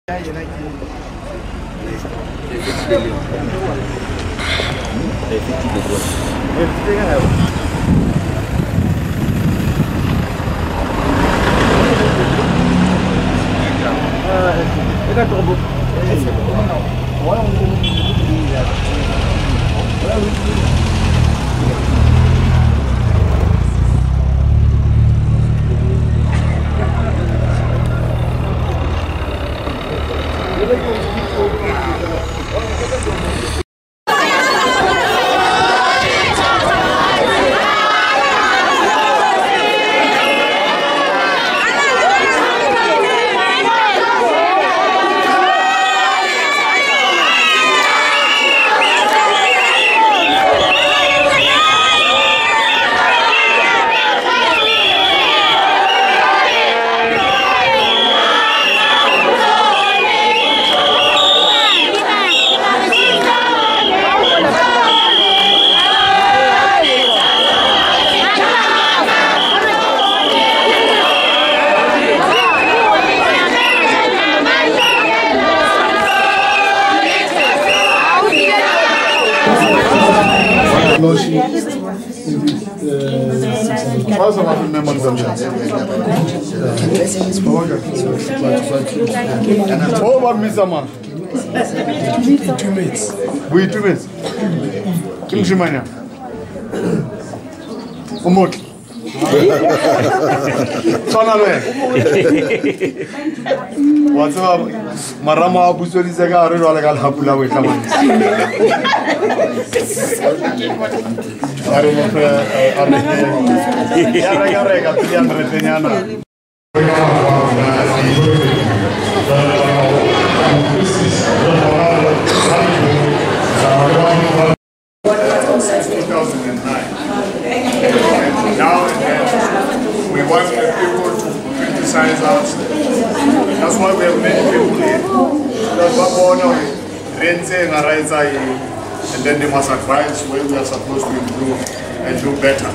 What about Mr. Man? 2 minutes. We 2 minutes. Kimshimania. Umot. Sonale. What's up? Marama Busoli Zaga, Rogal Hapula with Kaman. Now and then, we want the people to criticize us. That's why we have many people here. That's what and then they must advise where we are supposed to improve and do better.